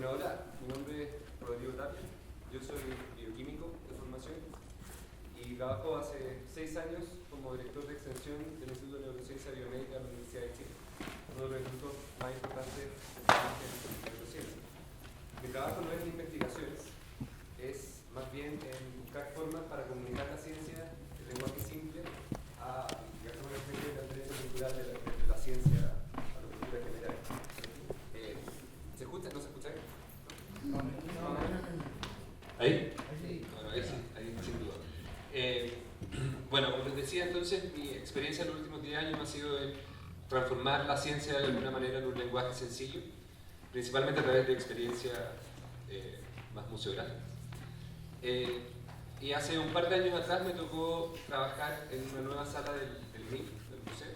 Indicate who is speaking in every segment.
Speaker 1: Bueno, hola, mi nombre es Rodrigo Tapia, yo soy bioquímico de formación y trabajo hace 6 años como director de extensión del Instituto de Neurociencia Biomédica de la Universidad de Chile, uno de los institutos más importantes de neurociencia. Mi trabajo no es de investigaciones, es más bien en buscar formas para comunicar la ciencia en lenguaje simple a hacer una especie de transferencia cultural de la ciencia a la cultura general. ¿Se escucha? ¿No se escucha? No. ¿Ahí? Bueno, ahí sí, ahí sin duda. Bueno, como les decía entonces, mi experiencia en los últimos 10 años ha sido de transformar la ciencia de alguna manera en un lenguaje sencillo, principalmente a través de experiencias más museográficas. Y hace un par de años atrás me tocó trabajar en una nueva sala del MIC, del museo,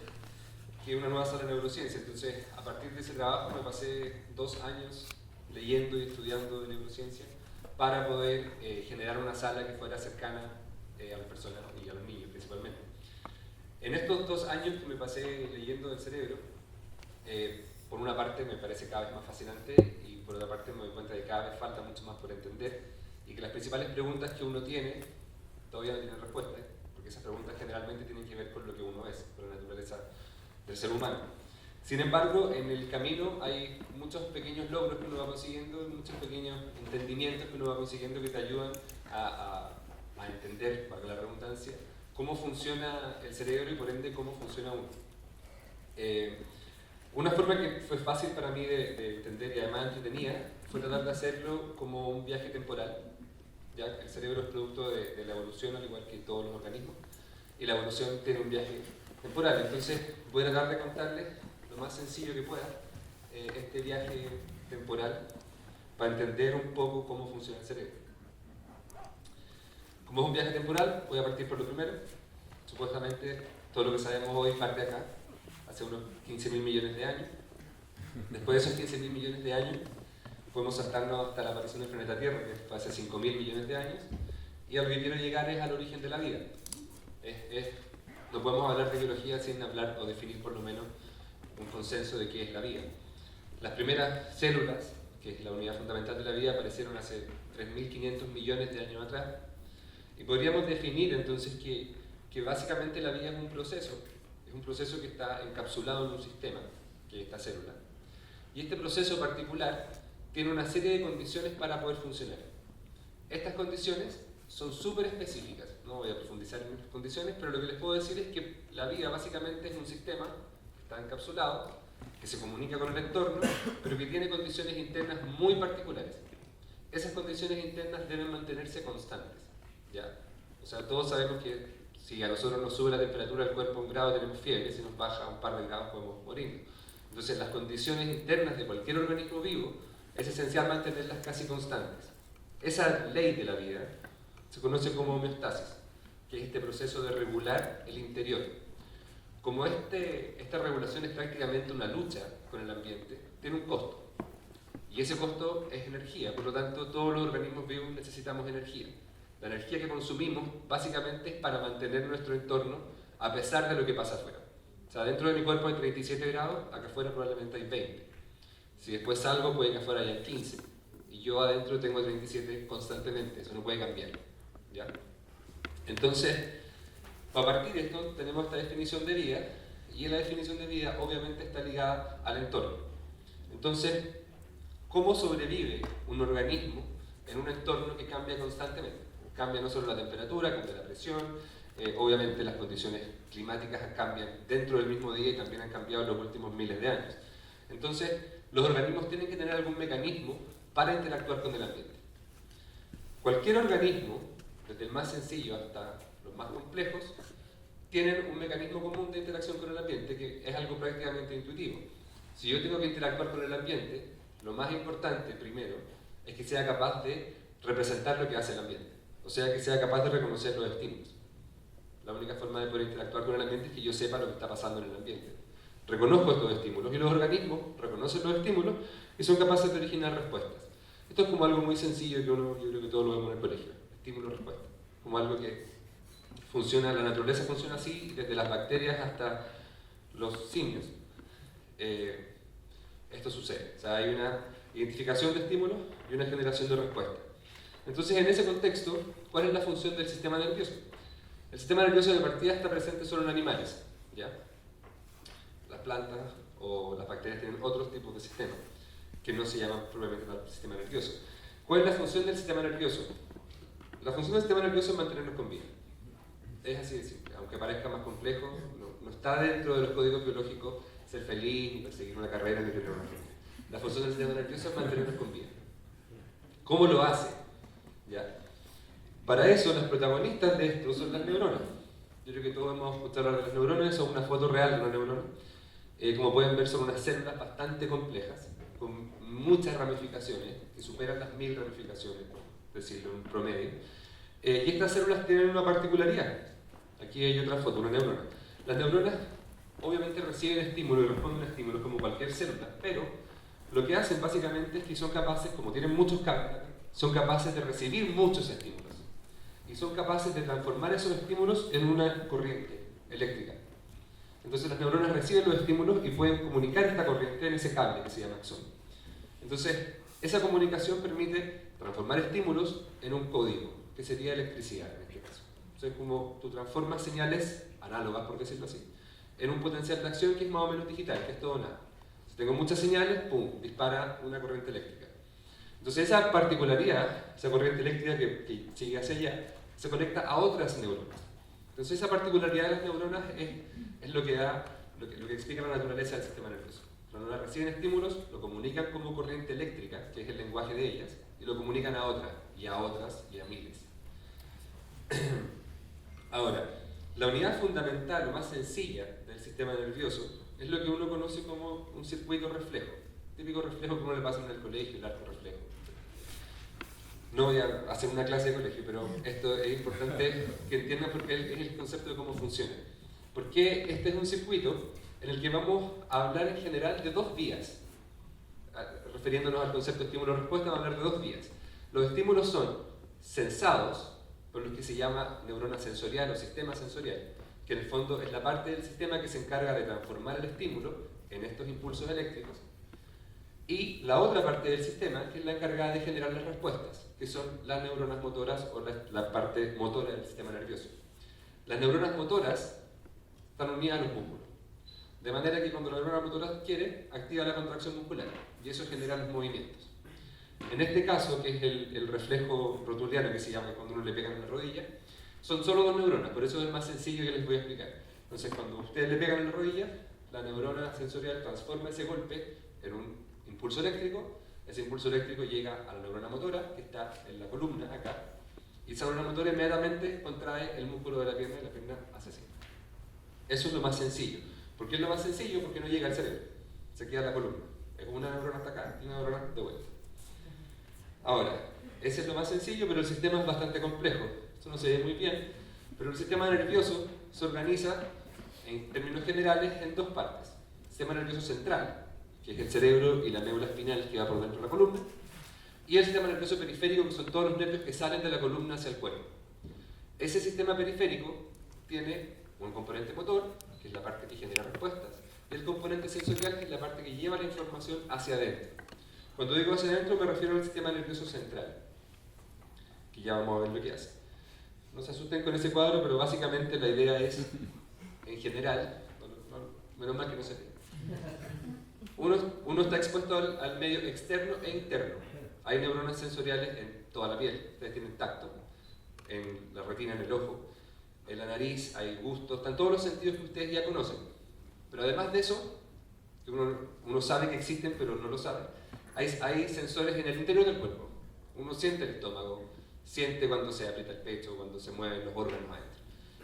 Speaker 1: que es una nueva sala de neurociencia. Entonces, a partir de ese trabajo me pasé 2 años leyendo y estudiando de neurociencia para poder generar una sala que fuera cercana a las personas y a los niños principalmente. En estos 2 años que me pasé leyendo del cerebro, por una parte me parece cada vez más fascinante y por otra parte me doy cuenta de que cada vez falta mucho más por entender y que las principales preguntas que uno tiene todavía no tienen respuesta, porque esas preguntas generalmente tienen que ver con lo que uno es, con la naturaleza del ser humano. Sin embargo, en el camino hay muchos pequeños logros que uno va consiguiendo, muchos pequeños entendimientos que uno va consiguiendo que te ayudan a entender, para la redundancia, cómo funciona el cerebro y por ende cómo funciona uno. Una forma que fue fácil para mí de entender y además entretenida fue tratar de hacerlo como un viaje temporal. Ya el cerebro es producto de la evolución, al igual que todos los organismos, y la evolución tiene un viaje temporal. Entonces voy a tratar de contarles lo más sencillo que pueda este viaje temporal para entender un poco cómo funciona el cerebro. Como es un viaje temporal, voy a partir por lo primero. Supuestamente todo lo que sabemos hoy parte acá, hace unos 15.000 millones de años. Después de esos 15.000 millones de años, podemos saltarnos hasta la aparición del planeta Tierra, que fue hace 5.000 millones de años, y a lo que quiero llegar es al origen de la vida. No podemos hablar de biología sin hablar o definir por lo menos un consenso de qué es la vida. Las primeras células, que es la unidad fundamental de la vida, aparecieron hace 3.500 millones de años atrás, y podríamos definir entonces que básicamente la vida es un proceso que está encapsulado en un sistema, que es esta célula. Y este proceso particular tiene una serie de condiciones para poder funcionar. Estas condiciones son súper específicas, no voy a profundizar en estas condiciones, pero lo que les puedo decir es que la vida básicamente es un sistema que está encapsulado, que se comunica con el entorno, pero que tiene condiciones internas muy particulares. Esas condiciones internas deben mantenerse constantes, ¿ya? O sea, todos sabemos que si a nosotros nos sube la temperatura del cuerpo 1 grado tenemos fiebre, si nos baja un par de grados podemos morir. Entonces las condiciones internas de cualquier organismo vivo es esencial mantenerlas casi constantes. Esa ley de la vida se conoce como homeostasis, que es este proceso de regular el interior. Como esta regulación es prácticamente una lucha con el ambiente, tiene un costo. Y ese costo es energía, por lo tanto todos los organismos vivos necesitamos energía. La energía que consumimos básicamente es para mantener nuestro entorno a pesar de lo que pasa afuera. O sea, dentro de mi cuerpo hay 37 grados, acá afuera probablemente hay 20. Si después salgo puede que afuera haya 15. Y yo adentro tengo 37 constantemente, eso no puede cambiar, ¿ya? Entonces, a partir de esto tenemos esta definición de vida, y en la definición de vida obviamente está ligada al entorno. Entonces, ¿cómo sobrevive un organismo en un entorno que cambia constantemente? Cambia no solo la temperatura, cambia la presión, obviamente las condiciones climáticas cambian dentro del mismo día y también han cambiado en los últimos miles de años. Entonces, los organismos tienen que tener algún mecanismo para interactuar con el ambiente. Cualquier organismo, desde el más sencillo hasta los más complejos, tienen un mecanismo común de interacción con el ambiente que es algo prácticamente intuitivo. Si yo tengo que interactuar con el ambiente, lo más importante primero es que sea capaz de representar lo que hace el ambiente, o sea, que sea capaz de reconocer los estímulos. La única forma de poder interactuar con el ambiente es que yo sepa lo que está pasando en el ambiente. Reconozco estos estímulos y los organismos reconocen los estímulos y son capaces de originar respuestas. Esto es como algo muy sencillo que yo creo que todos lo vemos en el colegio, estímulo-respuesta, como algo que funciona, la naturaleza funciona así, desde las bacterias hasta los simios. Esto sucede, o sea, hay una identificación de estímulos y una generación de respuesta. Entonces, en ese contexto, ¿cuál es la función del sistema nervioso? El sistema nervioso de partida está presente solo en animales, ¿ya? Las plantas o las bacterias tienen otros tipos de sistemas que no se llaman propiamente tal sistema nervioso. ¿Cuál es la función del sistema nervioso? La función del sistema nervioso es mantenernos con vida. Es así de simple, aunque parezca más complejo, no está dentro de los códigos biológicos ser feliz, ni perseguir una carrera, ni tener una familia. La función del sistema nervioso es mantenernos con vida. ¿Cómo lo hace? ¿Ya? Para eso, las protagonistas de esto son las neuronas. Yo creo que todos hemos escuchado hablar de las neuronas, son una foto real de una neurona. Como pueden ver, son unas células bastante complejas, con muchas ramificaciones, que superan las 1000 ramificaciones, por decirlo en promedio. Y estas células tienen una particularidad. Aquí hay otra foto, una neurona. Las neuronas obviamente reciben estímulos y responden a estímulos como cualquier célula, pero lo que hacen básicamente es que son capaces, como tienen muchos cables, son capaces de recibir muchos estímulos y son capaces de transformar esos estímulos en una corriente eléctrica. Entonces las neuronas reciben los estímulos y pueden comunicar esta corriente en ese cable que se llama axón. Entonces esa comunicación permite transformar estímulos en un código, que sería electricidad en este caso. Entonces como tú transformas señales análogas, por decirlo así, en un potencial de acción que es más o menos digital, que es todo o nada. Si tengo muchas señales, ¡pum!, dispara una corriente eléctrica. Entonces esa particularidad, esa corriente eléctrica que sigue hacia allá, se conecta a otras neuronas. Entonces esa particularidad de las neuronas es lo que explica la naturaleza del sistema nervioso. Las neuronas reciben estímulos, lo comunican como corriente eléctrica, que es el lenguaje de ellas, y lo comunican a otras, y a miles. Ahora, la unidad fundamental o más sencilla del sistema nervioso es lo que uno conoce como un circuito reflejo. Típico reflejo que uno le pasa en el colegio, el arco reflejo. No voy a hacer una clase de colegio, pero esto es importante que entiendan porque es el concepto de cómo funciona. Porque este es un circuito en el que vamos a hablar en general de dos vías. Refiriéndonos al concepto de estímulo-respuesta, vamos a hablar de dos vías. Los estímulos son sensados, por los que se llama neurona sensorial o sistema sensorial, que en el fondo es la parte del sistema que se encarga de transformar el estímulo en estos impulsos eléctricos, y la otra parte del sistema que es la encargada de generar las respuestas, que son las neuronas motoras o la parte motora del sistema nervioso. Las neuronas motoras están unidas a los músculos, de manera que cuando la neurona motora quiere, activa la contracción muscular, y eso genera los movimientos. En este caso, que es el reflejo rotuliano que se llama cuando uno le pegan en la rodilla, son solo dos neuronas, por eso es más sencillo que les voy a explicar. Entonces, cuando ustedes le pegan en la rodilla, la neurona sensorial transforma ese golpe en un impulso eléctrico. Ese impulso eléctrico llega a la neurona motora, que está en la columna, acá, y esa neurona motora inmediatamente contrae el músculo de la pierna y la pierna hace así. Eso es lo más sencillo. ¿Por qué es lo más sencillo? Porque no llega al cerebro, se queda en la columna. Es una neurona hasta acá y una neurona de vuelta. Ahora, ese es lo más sencillo, pero el sistema es bastante complejo. Esto no se ve muy bien, pero el sistema nervioso se organiza, en términos generales, en dos partes. El sistema nervioso central, que es el cerebro y la médula espinal que va por dentro de la columna, y el sistema nervioso periférico, que son todos los nervios que salen de la columna hacia el cuerpo. Ese sistema periférico tiene un componente motor, que es la parte que genera respuestas, y el componente sensorial, que es la parte que lleva la información hacia adentro. Cuando digo hacia adentro me refiero al sistema nervioso central, que ya vamos a ver lo que hace. No se asusten con ese cuadro, pero básicamente la idea es, en general, menos mal que no se ve. Uno está expuesto al medio externo e interno. Hay neuronas sensoriales en toda la piel, ustedes tienen tacto, en la retina, en el ojo, en la nariz, hay gusto, están todos los sentidos que ustedes ya conocen. Pero además de eso, que uno sabe que existen, pero no lo sabe, hay sensores en el interior del cuerpo. Uno siente el estómago, siente cuando se aprieta el pecho, cuando se mueven los órganos adentro.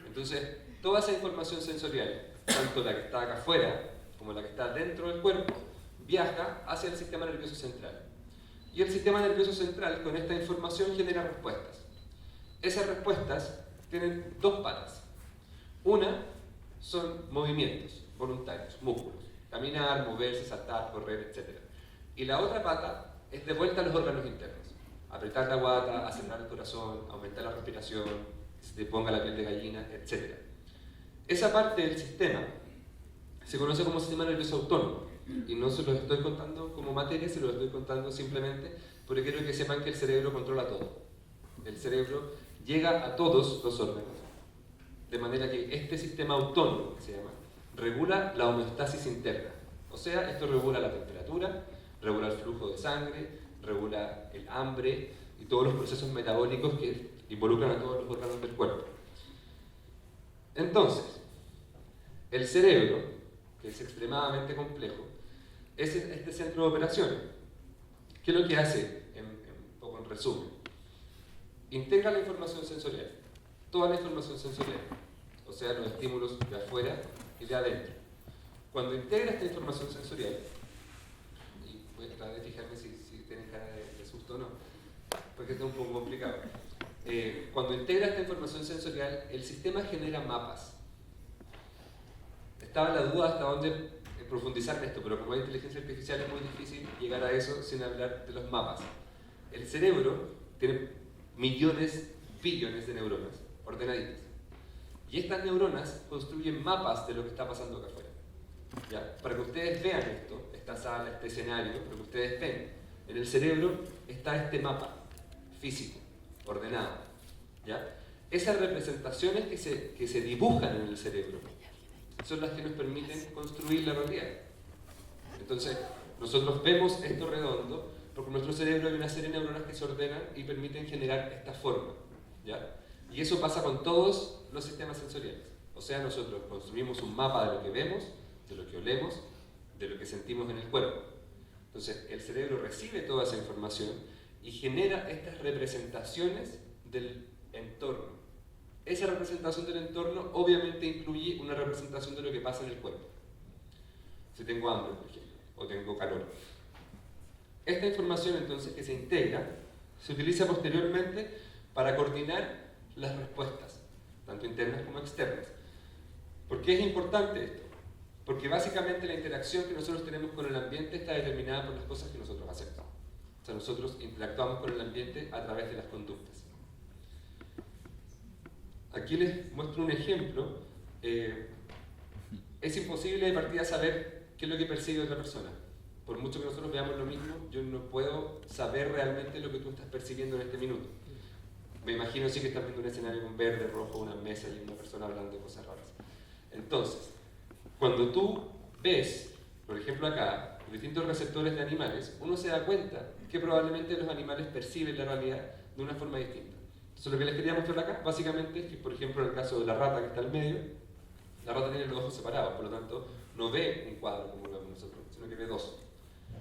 Speaker 1: Entonces, toda esa información sensorial, tanto la que está acá afuera como la que está dentro del cuerpo, viaja hacia el sistema nervioso central. Y el sistema nervioso central, con esta información, genera respuestas. Esas respuestas tienen dos patas. Una son movimientos voluntarios, músculos. Caminar, moverse, saltar, correr, etc. Y la otra pata es de vuelta a los órganos internos. Apretar la guata, acelerar el corazón, aumentar la respiración, que se te ponga la piel de gallina, etc. Esa parte del sistema se conoce como sistema nervioso autónomo. Y no se los estoy contando como materia, se los estoy contando simplemente porque quiero que sepan que el cerebro controla todo. El cerebro llega a todos los órganos, de manera que este sistema autónomo, que se llama, regula la homeostasis interna. O sea, esto regula la temperatura, regula el flujo de sangre, regula el hambre y todos los procesos metabólicos que involucran a todos los órganos del cuerpo. Entonces, el cerebro, que es extremadamente complejo, es este centro de operaciones. ¿Qué es lo que hace, un poco en resumen? Integra la información sensorial, toda la información sensorial, o sea, los estímulos de afuera y de adentro. Cuando integra esta información sensorial, y voy a tratar de fijarme si tienen cara de susto o no, porque esto es un poco complicado. Cuando integra esta información sensorial, el sistema genera mapas. Estaba la duda hasta dónde profundizar en esto, pero como hay inteligencia artificial es muy difícil llegar a eso sin hablar de los mapas. El cerebro tiene millones, billones de neuronas ordenaditas. Y estas neuronas construyen mapas de lo que está pasando acá afuera. ¿Ya? Para que ustedes vean esto, esta sala, este escenario, lo que ustedes ven, en el cerebro está este mapa físico, ordenado. ¿Ya? Esas representaciones que se dibujan en el cerebro son las que nos permiten construir la realidad. Entonces, nosotros vemos esto redondo porque en nuestro cerebro hay una serie de neuronas que se ordenan y permiten generar esta forma. ¿Ya? Y eso pasa con todos los sistemas sensoriales. O sea, nosotros construimos un mapa de lo que vemos, de lo que olemos, de lo que sentimos en el cuerpo. Entonces, el cerebro recibe toda esa información y genera estas representaciones del entorno. Esa representación del entorno obviamente incluye una representación de lo que pasa en el cuerpo. Si tengo hambre, por ejemplo, o tengo calor. Esta información entonces que se integra se utiliza posteriormente para coordinar las respuestas, tanto internas como externas. ¿Por qué es importante esto? Porque básicamente la interacción que nosotros tenemos con el ambiente está determinada por las cosas que nosotros hacemos. O sea, nosotros interactuamos con el ambiente a través de las conductas. Aquí les muestro un ejemplo. Es imposible de partida saber qué es lo que percibe otra persona. Por mucho que nosotros veamos lo mismo, yo no puedo saber realmente lo que tú estás percibiendo en este minuto. Me imagino sí que estás viendo un escenario con verde, rojo, una mesa y una persona hablando de cosas raras. Entonces, cuando tú ves, por ejemplo acá, los distintos receptores de animales, uno se da cuenta que probablemente los animales perciben la realidad de una forma distinta. Entonces, lo que les quería mostrar acá, básicamente, es que, por ejemplo, en el caso de la rata que está al medio, la rata tiene los ojos separados, por lo tanto, no ve un cuadro como lo vemos nosotros, sino que ve dos.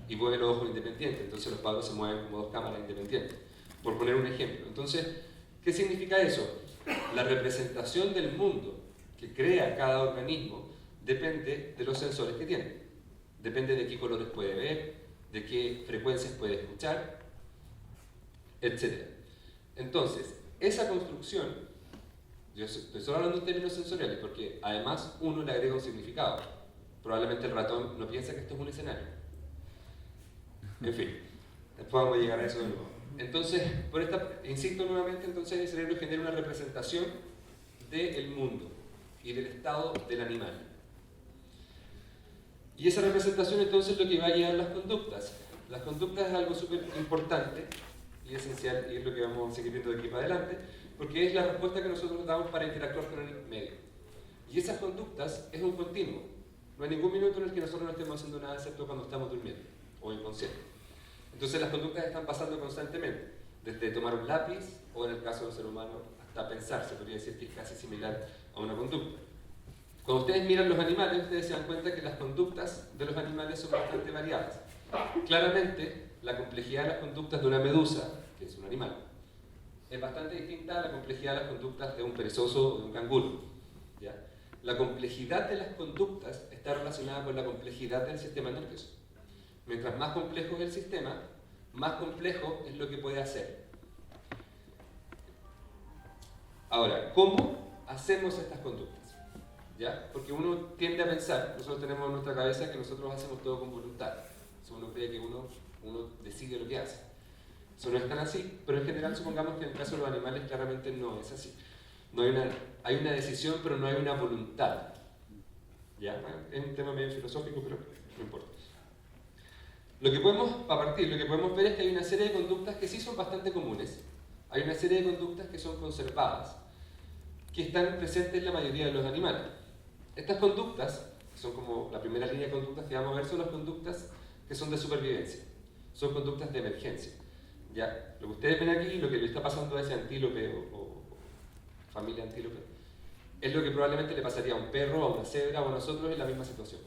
Speaker 1: Y mueve los ojos independientes, entonces los cuadros se mueven como dos cámaras independientes, por poner un ejemplo. Entonces, ¿qué significa eso? La representación del mundo que crea cada organismo depende de los sensores que tiene. Depende de qué colores puede ver, de qué frecuencias puede escuchar, etc. Entonces, esa construcción, yo estoy solo hablando en términos sensoriales porque además uno le agrega un significado. Probablemente el ratón no piensa que esto es un escenario. En fin, después vamos a llegar a eso de nuevo. Entonces, insisto nuevamente, entonces el cerebro genera una representación del mundo y del estado del animal. Y esa representación entonces es lo que va a llevar las conductas. Las conductas es algo súper importante y esencial, y es lo que vamos a seguir viendo de aquí para adelante, porque es la respuesta que nosotros damos para interactuar con el medio. Y esas conductas es un continuo. No hay ningún minuto en el que nosotros no estemos haciendo nada excepto cuando estamos durmiendo o inconscientes. Entonces las conductas están pasando constantemente, desde tomar un lápiz o en el caso del ser humano hasta pensar, se podría decir que es casi similar a una conducta. Cuando ustedes miran los animales, ustedes se dan cuenta que las conductas de los animales son bastante variadas. Claramente, la complejidad de las conductas de una medusa, que es un animal, es bastante distinta a la complejidad de las conductas de un perezoso o de un canguro. ¿Ya? La complejidad de las conductas está relacionada con la complejidad del sistema nervioso. Mientras más complejo es el sistema, más complejo es lo que puede hacer. Ahora, ¿cómo hacemos estas conductas? ¿Ya? Porque uno tiende a pensar, nosotros tenemos en nuestra cabeza que nosotros hacemos todo con voluntad. Uno cree que uno decide lo que hace. Eso no es tan así, pero en general supongamos que en el caso de los animales claramente no es así. No hay una decisión, pero no hay una voluntad. ¿Ya? Es un tema medio filosófico, pero no importa. Lo que podemos ver es que hay una serie de conductas que sí son bastante comunes, hay una serie de conductas que son conservadas, que están presentes en la mayoría de los animales. Estas conductas, que son como la primera línea de conductas que vamos a ver, son las conductas que son de supervivencia, son conductas de emergencia. Ya, lo que ustedes ven aquí, lo que le está pasando a ese antílope o familia antílope, es lo que probablemente le pasaría a un perro, a una cebra o a nosotros en la misma situación.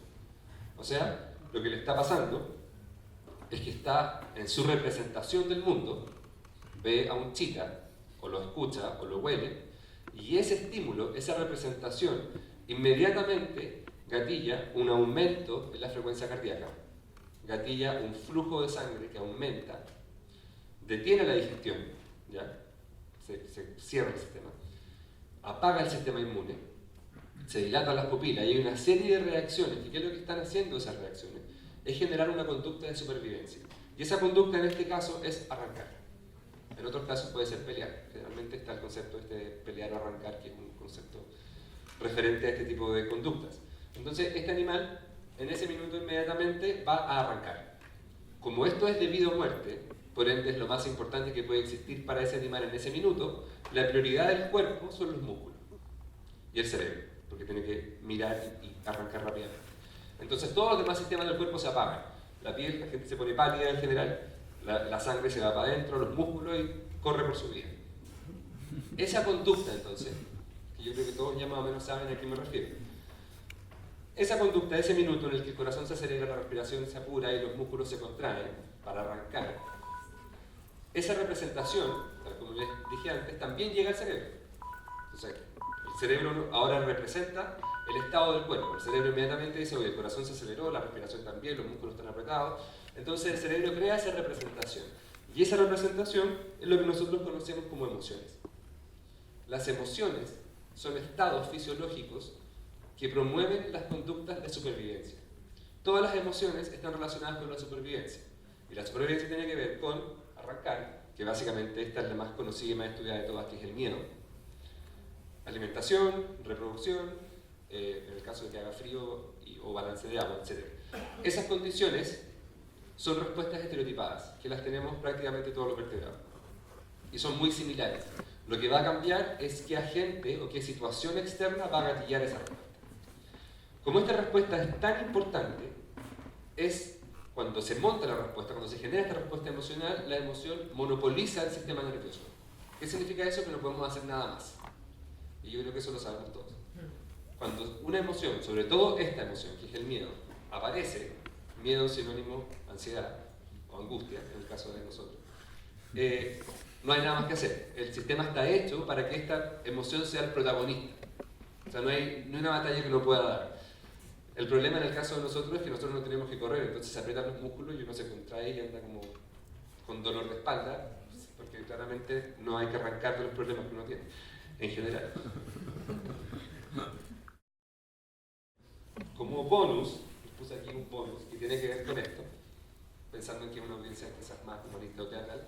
Speaker 1: O sea, lo que le está pasando es que está en su representación del mundo, ve a un chita, o lo escucha, o lo huele, y ese estímulo, esa representación, inmediatamente gatilla un aumento en la frecuencia cardíaca, gatilla un flujo de sangre que aumenta, detiene la digestión, ¿ya? Se cierra el sistema, apaga el sistema inmune, se dilatan las pupilas y hay una serie de reacciones. ¿Y qué es lo que están haciendo esas reacciones? Es generar una conducta de supervivencia. Y esa conducta en este caso es arrancar. En otros casos puede ser pelear. Generalmente está el concepto de pelear o arrancar, que es un concepto referente a este tipo de conductas. Entonces, este animal en ese minuto inmediatamente va a arrancar. Como esto es debido a muerte, por ende es lo más importante que puede existir para ese animal en ese minuto, la prioridad del cuerpo son los músculos y el cerebro, porque tiene que mirar y arrancar rápidamente. Entonces todos los demás sistemas del cuerpo se apagan. La piel, la gente se pone pálida en general, la sangre se va para adentro, los músculos y corre por su vida. Esa conducta entonces, que yo creo que todos ya más o menos saben a qué me refiero, esa conducta, ese minuto en el que el corazón se acelera, la respiración se apura y los músculos se contraen para arrancar, esa representación, tal como les dije antes, también llega al cerebro. Entonces, el cerebro ahora representa el estado del cuerpo. El cerebro inmediatamente dice, oye, el corazón se aceleró, la respiración también, los músculos están apretados. Entonces el cerebro crea esa representación. Y esa representación es lo que nosotros conocemos como emociones. Las emociones son estados fisiológicos que promueven las conductas de supervivencia. Todas las emociones están relacionadas con la supervivencia. Y la supervivencia tiene que ver con arrancar, que básicamente esta es la más conocida y más estudiada de todas, que es el miedo. Alimentación, reproducción, en el caso de que haga frío o balance de agua, etc. Esas condiciones son respuestas estereotipadas, que las tenemos prácticamente todos los vertebrados. Y son muy similares. Lo que va a cambiar es qué agente o qué situación externa va a gatillar esa respuesta. Como esta respuesta es tan importante, es cuando se monta la respuesta, cuando se genera esta respuesta emocional, la emoción monopoliza el sistema nervioso. ¿Qué significa eso? Que no podemos hacer nada más. Y yo creo que eso lo sabemos todos. Cuando una emoción, sobre todo esta emoción, que es el miedo, aparece, miedo sinónimo ansiedad o angustia, en el caso de nosotros, no hay nada más que hacer. El sistema está hecho para que esta emoción sea el protagonista. O sea, no hay una batalla que no pueda dar. El problema en el caso de nosotros es que nosotros no tenemos que correr, entonces se aprietan los músculos y uno se contrae y anda como con dolor de espalda, porque claramente no hay que arrancar de los problemas que uno tiene, en general. Como bonus, les puse aquí un bonus que tiene que ver con esto, pensando en que es una audiencia quizás más humanista o teatral.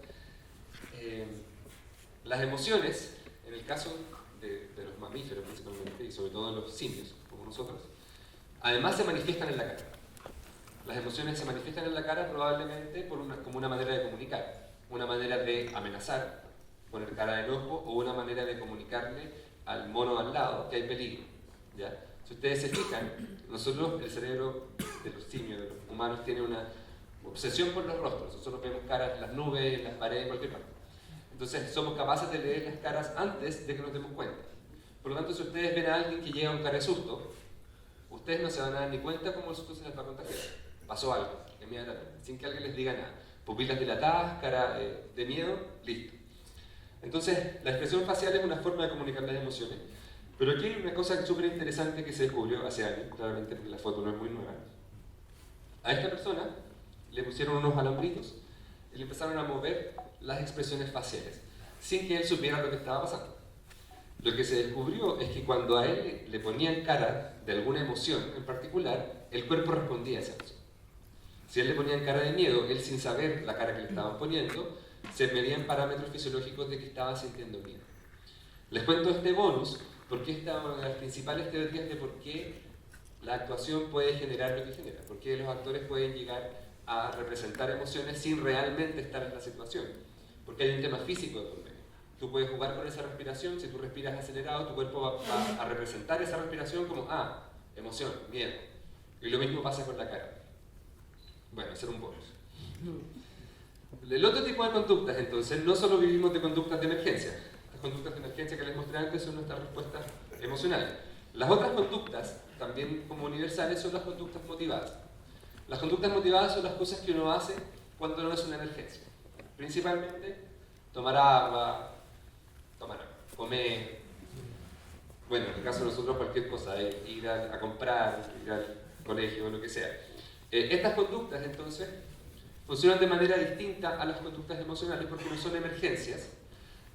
Speaker 1: Las emociones, en el caso de los mamíferos principalmente, y sobre todo de los simios, como nosotros, además se manifiestan en la cara. Las emociones se manifiestan en la cara probablemente como una manera de comunicar, una manera de amenazar, poner cara de enojo, o una manera de comunicarle al mono al lado que hay peligro, ¿ya? Si ustedes se fijan, nosotros, el cerebro de los simios, de los humanos, tiene una obsesión por los rostros. Nosotros vemos caras en las nubes, en las paredes, en cualquier parte. Entonces somos capaces de leer las caras antes de que nos demos cuenta. Por lo tanto, si ustedes ven a alguien que llega a un cara de susto, ustedes no se van a dar ni cuenta cómo el susto se les va a contagiar. Pasó algo, inmediatamente, sin que alguien les diga nada. Pupilas dilatadas, cara de miedo, listo. Entonces, la expresión facial es una forma de comunicar las emociones. Pero aquí hay una cosa súper interesante que se descubrió hace años, claramente porque la foto no es muy nueva. A esta persona le pusieron unos alambritos y le empezaron a mover las expresiones faciales, sin que él supiera lo que estaba pasando. Lo que se descubrió es que cuando a él le ponían cara de alguna emoción en particular, el cuerpo respondía a esa emoción. Si a él le ponían cara de miedo, él sin saber la cara que le estaban poniendo, se medían parámetros fisiológicos de que estaba sintiendo miedo. Les cuento este bonus porque esta es una de las principales teorías de por qué la actuación puede generar lo que genera, por qué los actores pueden llegar a representar emociones sin realmente estar en la situación, porque hay un tema físico de por medio. Tú puedes jugar con esa respiración, si tú respiras acelerado, tu cuerpo va a representar esa respiración como, emoción, miedo. Y lo mismo pasa con la cara. Bueno, hacer un bonus. El otro tipo de conductas, entonces, no solo vivimos de conductas de emergencia. Las conductas de emergencia que les mostré antes son nuestras respuestas emocionales. Las otras conductas, también como universales, son las conductas motivadas. Las conductas motivadas son las cosas que uno hace cuando no es una emergencia. Principalmente, tomar agua, comer, bueno, en el caso de nosotros cualquier cosa, ir a comprar, ir al colegio, lo que sea. Estas conductas, entonces, funcionan de manera distinta a las conductas emocionales porque no son emergencias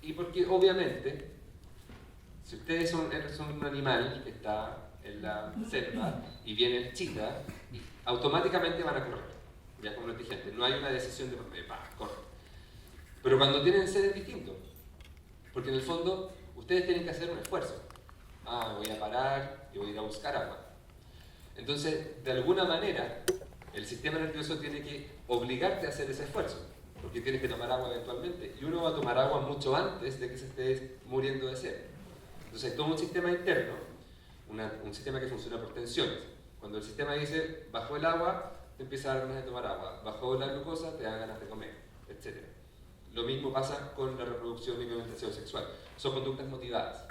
Speaker 1: y porque, obviamente, si ustedes son un animal que está en la selva y viene el chita, automáticamente van a correr. Ya como les dije antes, no hay una decisión de correr. Pero cuando tienen sed es distinto, porque en el fondo ustedes tienen que hacer un esfuerzo. Voy a parar y voy a ir a buscar agua. Entonces, de alguna manera, el sistema nervioso tiene que obligarte a hacer ese esfuerzo, porque tienes que tomar agua eventualmente, y uno va a tomar agua mucho antes de que se esté muriendo de sed. Entonces, hay todo un sistema interno, un sistema que funciona por tensiones. Cuando el sistema dice, bajó el agua, te empieza a dar ganas de tomar agua, bajó la glucosa, te da ganas de comer, etc. Lo mismo pasa con la reproducción y la alimentación sexual. Son conductas motivadas.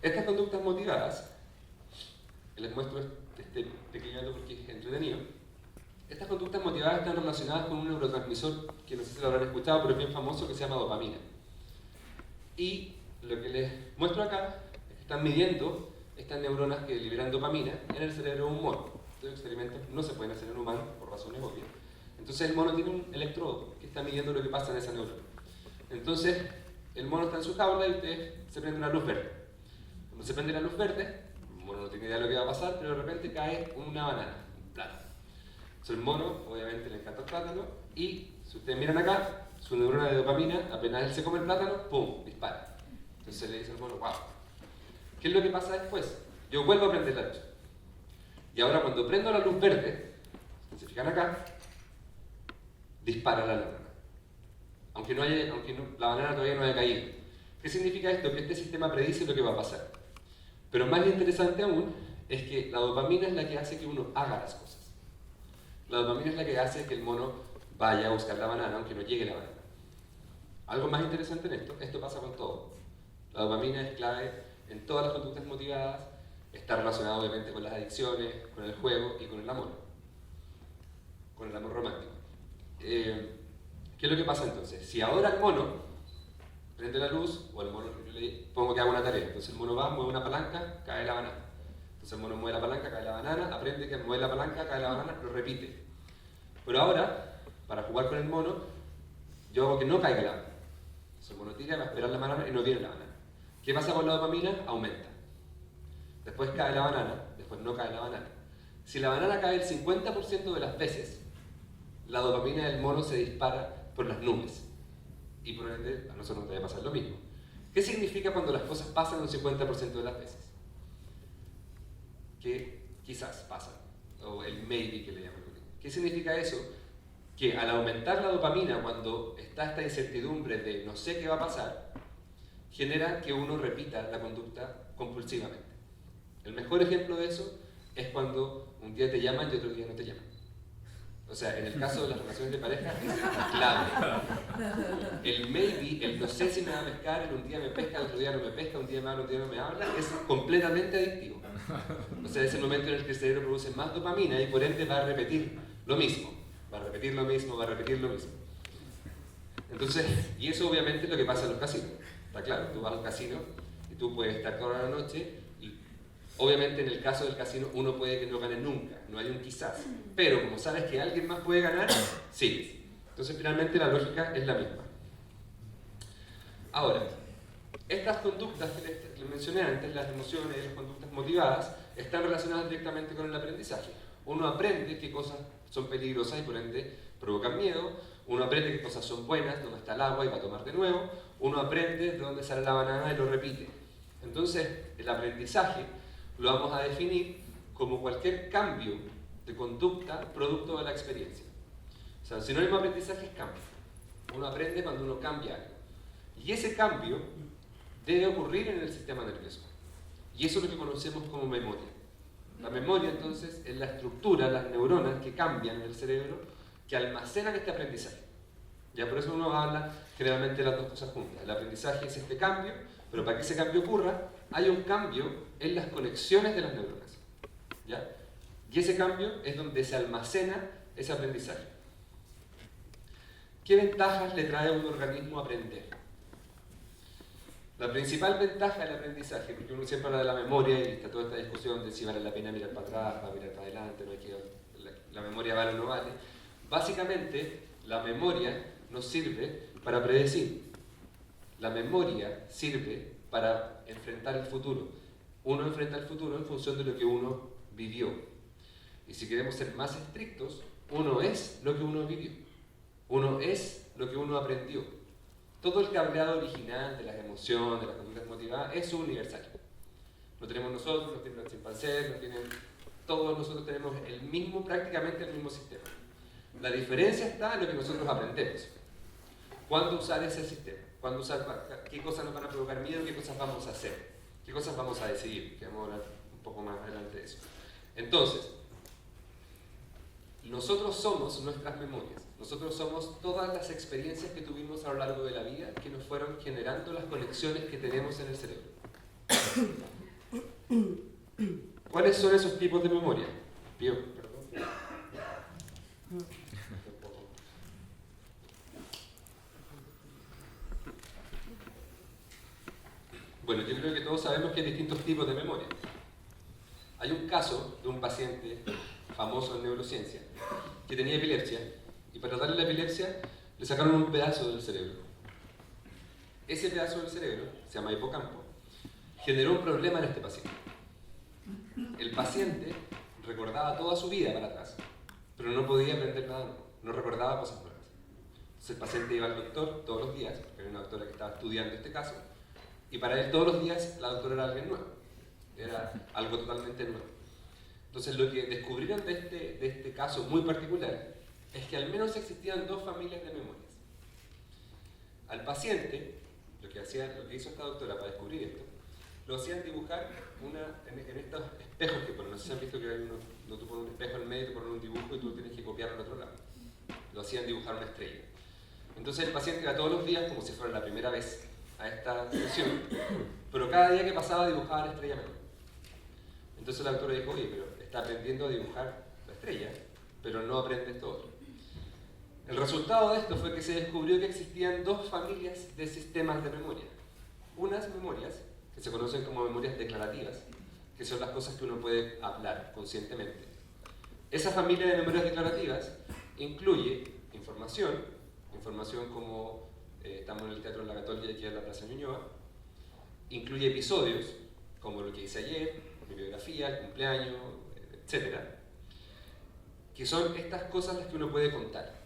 Speaker 1: Estas conductas motivadas, les muestro este pequeño dato porque es entretenido. Estas conductas motivadas están relacionadas con un neurotransmisor que no sé si lo habrán escuchado, pero es bien famoso, que se llama dopamina. Y lo que les muestro acá es que están midiendo estas neuronas que liberan dopamina en el cerebro de un mono. Estos experimentos no se pueden hacer en humanos por razones obvias. Entonces el mono tiene un electrodo que está midiendo lo que pasa en esa neurona. Entonces el mono está en su jaula y ustedes se prende una luz verde. Cuando se prende la luz verde, el mono no tiene idea de lo que va a pasar, pero de repente cae una banana, un plátano. Entonces el mono obviamente le encanta el plátano y si ustedes miran acá, su neurona de dopamina, apenas él se come el plátano, ¡pum!, dispara. Entonces le dice al mono, ¡wow! ¿Qué es lo que pasa después? Yo vuelvo a prender la luz. Y ahora cuando prendo la luz verde, si se fijan acá, dispara la neurona. Aunque la banana todavía no haya caído. ¿Qué significa esto? Que este sistema predice lo que va a pasar. Pero más interesante aún es que la dopamina es la que hace que uno haga las cosas. La dopamina es la que hace que el mono vaya a buscar la banana aunque no llegue la banana. Algo más interesante en esto pasa con todo. La dopamina es clave en todas las conductas motivadas, está relacionado obviamente con las adicciones, con el juego y con el amor romántico. ¿Qué es lo que pasa entonces? Si ahora el mono prende la luz, o el mono, yo le pongo que haga una tarea, entonces el mono va, mueve una palanca, cae la banana. Entonces el mono mueve la palanca, cae la banana, aprende que mueve la palanca, cae la banana, lo repite. Pero ahora, para jugar con el mono, yo hago que no caiga la banana. Entonces el mono tira, va a esperar la banana y no viene la banana. ¿Qué pasa con la dopamina? Aumenta. Después cae la banana, después no cae la banana. Si la banana cae el 50% de las veces, la dopamina del mono se dispara por las nubes. Y por ende, a nosotros nos debe pasar lo mismo. ¿Qué significa cuando las cosas pasan un 50% de las veces? Que quizás pasan, o el maybe que le llaman. ¿Qué significa eso? Que al aumentar la dopamina, cuando está esta incertidumbre de no sé qué va a pasar, genera que uno repita la conducta compulsivamente. El mejor ejemplo de eso es cuando un día te llaman y otro día no te llaman. O sea, en el caso de las relaciones de pareja es clave. El maybe, el no sé si me va a pescar, el un día me pesca, el otro día no me pesca, un día me habla, un día no me habla, es completamente adictivo. O sea, es el momento en el que el cerebro produce más dopamina y por ende va a repetir lo mismo. Va a repetir lo mismo, va a repetir lo mismo. Entonces, y eso obviamente es lo que pasa en los casinos. Está claro, tú vas al casino y tú puedes estar toda la noche y obviamente en el caso del casino uno puede que no gane nunca, no hay un quizás. Pero como sabes que alguien más puede ganar, sigues. Entonces finalmente la lógica es la misma. Ahora, estas conductas que les mencioné antes, las emociones y las conductas motivadas, están relacionadas directamente con el aprendizaje. Uno aprende qué cosas son peligrosas y por ende provocan miedo. Uno aprende qué cosas son buenas, dónde está el agua y va a tomar de nuevo. Uno aprende de dónde sale la banana y lo repite. Entonces, el aprendizaje lo vamos a definir como cualquier cambio de conducta producto de la experiencia. O sea, sinónimo de aprendizaje es cambio. Uno aprende cuando uno cambia algo. Y ese cambio debe ocurrir en el sistema nervioso. Y eso es lo que conocemos como memoria. La memoria, entonces, es la estructura, las neuronas que cambian en el cerebro, que almacenan este aprendizaje. Ya por eso uno habla generalmente de las dos cosas juntas. El aprendizaje es este cambio, pero para que ese cambio ocurra, hay un cambio en las conexiones de las neuronas. ¿Ya? Y ese cambio es donde se almacena ese aprendizaje. ¿Qué ventajas le trae a un organismo aprender? La principal ventaja del aprendizaje, porque uno siempre habla de la memoria y está toda esta discusión de si vale la pena mirar para atrás, para mirar para adelante, no hay que, la memoria vale o no vale. Básicamente, la memoria nos sirve para predecir. La memoria sirve para enfrentar el futuro. Uno enfrenta el futuro en función de lo que uno vivió. Y si queremos ser más estrictos, uno es lo que uno vivió. Uno es lo que uno aprendió. Todo el cableado original de las emociones, de las conductas motivadas, es universal. Lo tenemos nosotros, lo tienen los chimpancés, lo tienen... Todos nosotros tenemos prácticamente el mismo sistema. La diferencia está en lo que nosotros aprendemos. ¿Cuándo usar ese sistema? ¿Cuándo usar, qué cosas nos van a provocar miedo? ¿Qué cosas vamos a hacer? ¿Qué cosas vamos a decidir? Que vamos a hablar un poco más adelante de eso. Entonces, nosotros somos nuestras memorias. Nosotros somos todas las experiencias que tuvimos a lo largo de la vida que nos fueron generando las conexiones que tenemos en el cerebro. ¿Cuáles son esos tipos de memoria? Pío, perdón. Bueno, yo creo que todos sabemos que hay distintos tipos de memoria. Hay un caso de un paciente famoso en neurociencia que tenía epilepsia y para tratarle la epilepsia le sacaron un pedazo del cerebro. Ese pedazo del cerebro, se llama hipocampo, generó un problema en este paciente. El paciente recordaba toda su vida para atrás, pero no podía aprender nada nuevo, no recordaba cosas nuevas. Entonces el paciente iba al doctor todos los días, porque era una doctora que estaba estudiando este caso, y para él todos los días la doctora era alguien nuevo, era algo totalmente nuevo. Entonces lo que descubrieron de este caso muy particular es que al menos existían dos familias de memorias. Al paciente, lo que hizo esta doctora para descubrir esto, lo hacían dibujar en estos espejos que ponen. No sé si han visto que hay tú pones un espejo en el medio, te ponen un dibujo y tú tienes que copiarlo al otro lado. Lo hacían dibujar una estrella. Entonces el paciente iba todos los días como si fuera la primera vez a esta sesión, pero cada día que pasaba dibujaba la estrella mejor. Entonces la doctora dijo, oye, pero está aprendiendo a dibujar la estrella, pero no aprende esto otro. El resultado de esto fue que se descubrió que existían dos familias de sistemas de memoria. Unas memorias que se conocen como memorias declarativas, que son las cosas que uno puede hablar conscientemente. Esa familia de memorias declarativas incluye información como estamos en el Teatro de la Católica y aquí en la Plaza Ñuñoa, incluye episodios como lo que hice ayer, mi biografía, el cumpleaños, etc. Que son estas cosas las que uno puede contar.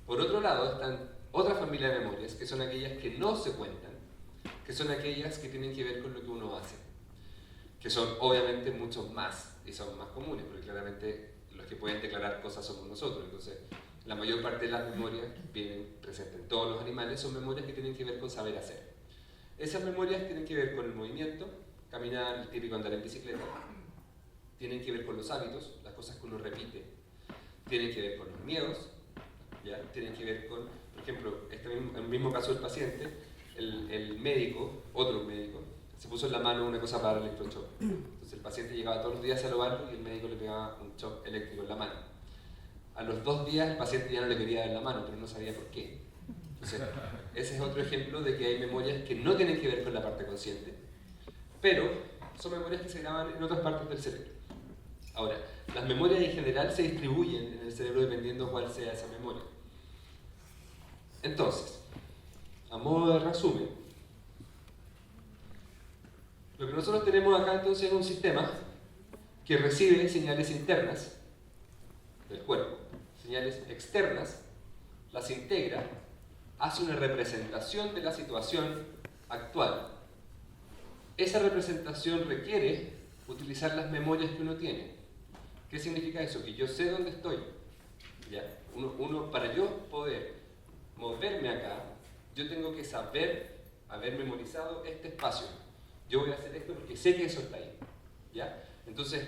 Speaker 1: Por otro lado están otra familia de memorias, que son aquellas que no se cuentan, que son aquellas que tienen que ver con lo que uno hace, que son obviamente muchos más y son más comunes, porque claramente los que pueden declarar cosas somos nosotros. Entonces, la mayor parte de las memorias vienen presentes en todos los animales, son memorias que tienen que ver con saber hacer. Esas memorias tienen que ver con el movimiento, caminar, el típico andar en bicicleta, tienen que ver con los hábitos, las cosas que uno repite, tienen que ver con los miedos, ¿ya? Tienen que ver con, por ejemplo, en el mismo caso del paciente, el médico, otro médico, se puso en la mano una cosa para el electroshock. Entonces el paciente llegaba todos los días a lobarlo y el médico le pegaba un shock eléctrico en la mano. A los 2 días el paciente ya no le quería dar la mano, pero no sabía por qué. Entonces, ese es otro ejemplo de que hay memorias que no tienen que ver con la parte consciente, pero son memorias que se graban en otras partes del cerebro. Ahora, las memorias en general se distribuyen en el cerebro dependiendo cuál sea esa memoria. Entonces, a modo de resumen, lo que nosotros tenemos acá entonces es un sistema que recibe señales internas del cuerpo, señales externas, las integra, hace una representación de la situación actual. Esa representación requiere utilizar las memorias que uno tiene. ¿Qué significa eso? Que yo sé dónde estoy, ¿ya? Para yo poder moverme acá, yo tengo que haber memorizado este espacio. Yo voy a hacer esto porque sé que eso está ahí, ¿ya? Entonces,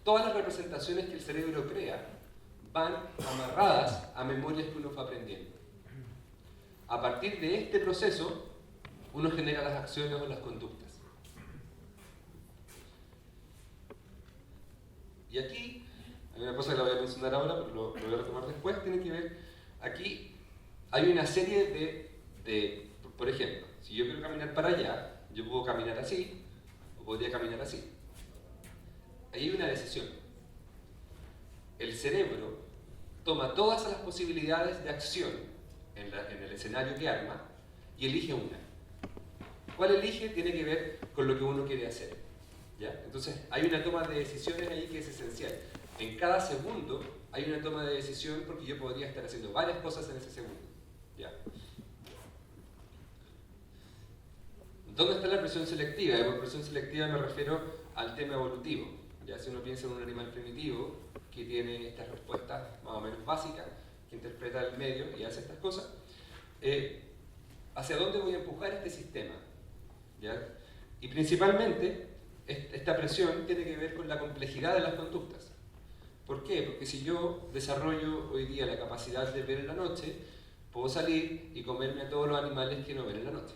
Speaker 1: todas las representaciones que el cerebro crea van amarradas a memorias que uno fue aprendiendo. A partir de este proceso, uno genera las acciones o las conductas. Y aquí, hay una cosa que la voy a mencionar ahora, pero lo voy a retomar después, tiene que ver, aquí hay una serie por ejemplo, si yo quiero caminar para allá, yo puedo caminar así, o podría caminar así. Ahí hay una decisión. El cerebro toma todas las posibilidades de acción en el escenario que arma y elige una. ¿Cuál elige? Tiene que ver con lo que uno quiere hacer, ¿ya? Entonces hay una toma de decisiones ahí que es esencial. En cada segundo hay una toma de decisión porque yo podría estar haciendo varias cosas en ese segundo, ¿ya? ¿Dónde está la presión selectiva? Y por presión selectiva me refiero al tema evolutivo. Ya si uno piensa en un animal primitivo que tiene estas respuestas más o menos básicas, que interpreta el medio y hace estas cosas, ¿hacia dónde voy a empujar este sistema? ¿Ya? Y principalmente, esta presión tiene que ver con la complejidad de las conductas. ¿Por qué? Porque si yo desarrollo hoy día la capacidad de ver en la noche, puedo salir y comerme a todos los animales que no ven en la noche.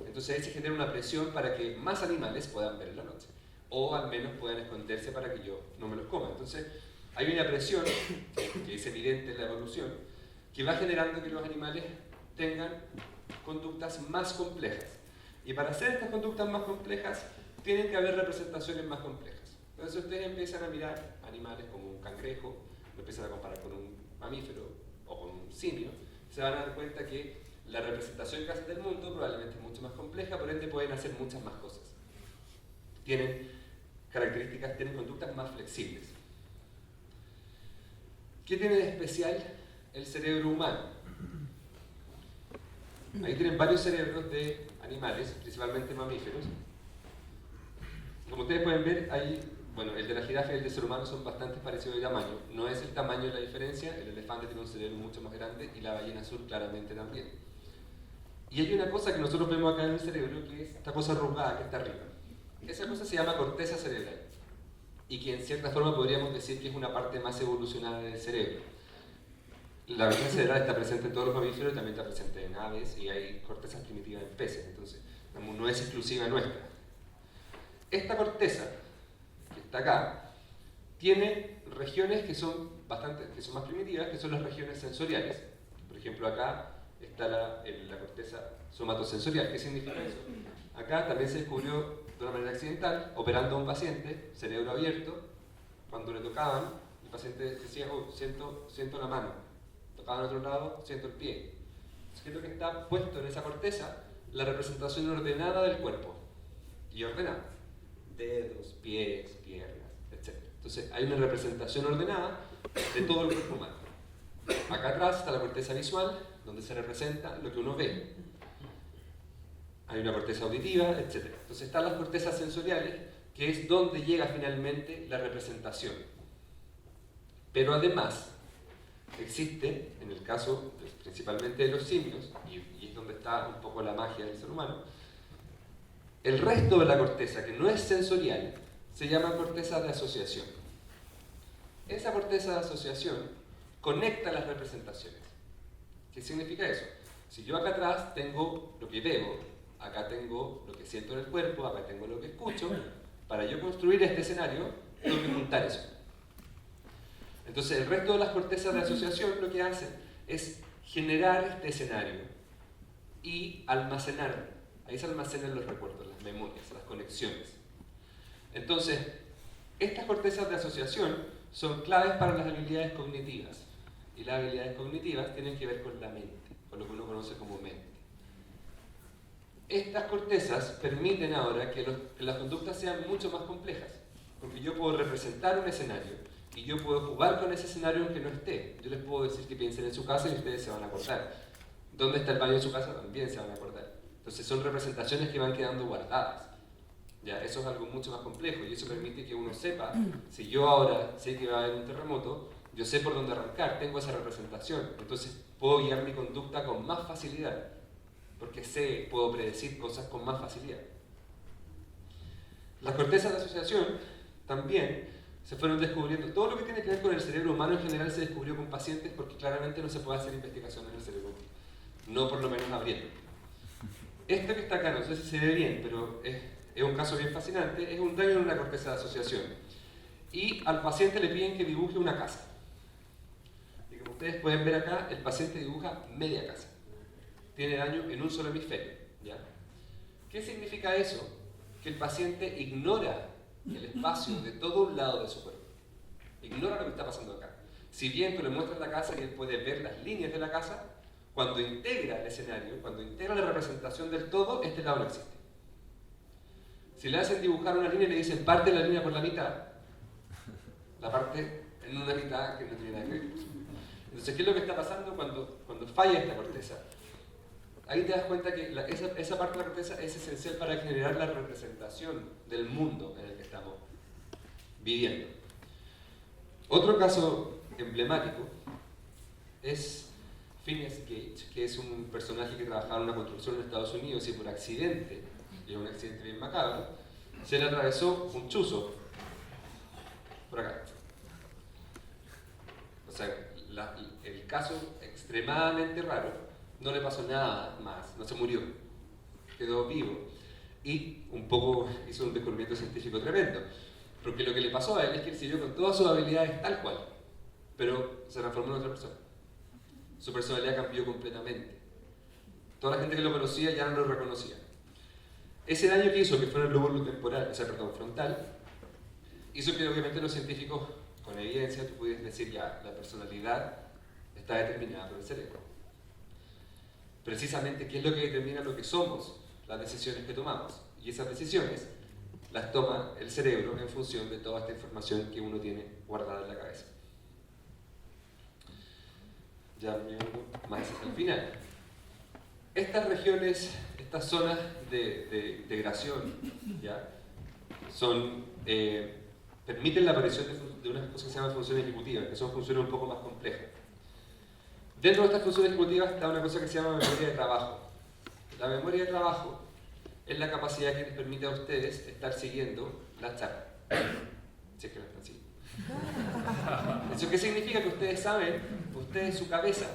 Speaker 1: Entonces ahí se genera una presión para que más animales puedan ver en la noche, o al menos puedan esconderse para que yo no me los coma. Entonces hay una presión, que es evidente en la evolución, que va generando que los animales tengan conductas más complejas. Y para hacer estas conductas más complejas, tienen que haber representaciones más complejas. Entonces ustedes empiezan a mirar animales como un cangrejo, lo empiezan a comparar con un mamífero o con un simio, se van a dar cuenta que la representación que hacen del mundo probablemente es mucho más compleja, por ende pueden hacer muchas más cosas. Tienen características, tienen conductas más flexibles. ¿Qué tiene de especial el cerebro humano? Ahí tienen varios cerebros de animales, principalmente mamíferos. Como ustedes pueden ver, ahí, bueno, el de la jirafa y el del ser humano son bastante parecidos de tamaño. No es el tamaño la diferencia, el elefante tiene un cerebro mucho más grande y la ballena azul claramente también. Y hay una cosa que nosotros vemos acá en el cerebro, que es esta cosa arrugada que está arriba. Esa cosa se llama corteza cerebral. Y que en cierta forma podríamos decir que es una parte más evolucionada del cerebro. La corteza cerebral está presente en todos los mamíferos, también está presente en aves y hay cortezas primitivas en peces, entonces no es exclusiva nuestra. Esta corteza, que está acá, tiene regiones que son más primitivas, que son las regiones sensoriales. Por ejemplo, acá está la corteza somatosensorial. ¿Qué significa eso? Acá también se descubrió de una manera accidental, operando a un paciente, cerebro abierto, cuando le tocaban, el paciente decía, oh, siento la mano, tocaban al otro lado, siento el pie. Es lo que está puesto en esa corteza, la representación ordenada del cuerpo, y ordenada, dedos, pies, piernas, etc. Entonces hay una representación ordenada de todo el cuerpo humano. Acá atrás está la corteza visual, donde se representa lo que uno ve. Hay una corteza auditiva, etc. Entonces están las cortezas sensoriales, que es donde llega finalmente la representación. Pero además, existe, en el caso principalmente de los simios, y es donde está un poco la magia del ser humano, el resto de la corteza, que no es sensorial, se llama corteza de asociación. Esa corteza de asociación conecta las representaciones. ¿Qué significa eso? Si yo acá atrás tengo lo que veo, acá tengo lo que siento en el cuerpo, acá tengo lo que escucho, para yo construir este escenario, tengo que juntar eso. Entonces el resto de las cortezas de asociación lo que hacen es generar este escenario y almacenarlo. Ahí se almacenan los recuerdos, las memorias, las conexiones. Entonces, estas cortezas de asociación son claves para las habilidades cognitivas. Y las habilidades cognitivas tienen que ver con la mente, con lo que uno conoce como mente. Estas cortezas permiten ahora que las conductas sean mucho más complejas, porque yo puedo representar un escenario y yo puedo jugar con ese escenario aunque no esté. Yo les puedo decir que piensen en su casa y ustedes se van a acordar. ¿Dónde está el baño en su casa? También se van a acordar. Entonces son representaciones que van quedando guardadas. Ya, eso es algo mucho más complejo y eso permite que uno sepa, si yo ahora sé que va a haber un terremoto, yo sé por dónde arrancar, tengo esa representación, entonces puedo guiar mi conducta con más facilidad, porque puedo predecir cosas con más facilidad. Las cortezas de asociación también se fueron descubriendo. Todo lo que tiene que ver con el cerebro humano en general se descubrió con pacientes porque claramente no se puede hacer investigación en el cerebro humano. No por lo menos abriendo. Esto que está acá, no sé si se ve bien, pero es un caso bien fascinante, es un daño en una corteza de asociación. Y al paciente le piden que dibuje una casa. Y como ustedes pueden ver acá, el paciente dibuja media casa. Tiene daño en un solo hemisferio. ¿Ya? ¿Qué significa eso? Que el paciente ignora el espacio de todo un lado de su cuerpo. Ignora lo que está pasando acá. Si bien tú le muestras la casa y él puede ver las líneas de la casa, cuando integra el escenario, cuando integra la representación del todo, este lado no existe. Si le hacen dibujar una línea y le dicen parte la línea por la mitad, la parte en una mitad que no tiene nada que ver. Entonces, ¿qué es lo que está pasando cuando falla esta corteza? Ahí te das cuenta que esa parte de la corteza es esencial para generar la representación del mundo en el que estamos viviendo. Otro caso emblemático es Phineas Gage, que es un personaje que trabajaba en una construcción en Estados Unidos y por accidente, y un accidente bien macabro, se le atravesó un chuzo por acá. O sea, el caso extremadamente raro, no le pasó nada más, no se murió, quedó vivo y un poco hizo un descubrimiento científico tremendo, porque lo que le pasó a él es que él siguió con todas sus habilidades tal cual, pero se transformó en otra persona. Su personalidad cambió completamente. Toda la gente que lo conocía ya no lo reconocía. Ese daño que hizo, que fue en el lóbulo temporal, frontal, hizo que obviamente los científicos, con evidencia, tú pudieras decir ya, la personalidad está determinada por el cerebro. Precisamente, ¿qué es lo que determina lo que somos? Las decisiones que tomamos. Y esas decisiones las toma el cerebro en función de toda esta información que uno tiene guardada en la cabeza. Ya más al final. Estas regiones, estas zonas de integración, ¿ya? Permiten la aparición de unas cosas que se llaman funciones ejecutivas, que son funciones un poco más complejas. Dentro de estas funciones ejecutivas está una cosa que se llama memoria de trabajo. La memoria de trabajo es la capacidad que les permite a ustedes estar siguiendo la charla. Si es que no están siguiendo. ¿Eso qué significa? Que ustedes saben, su cabeza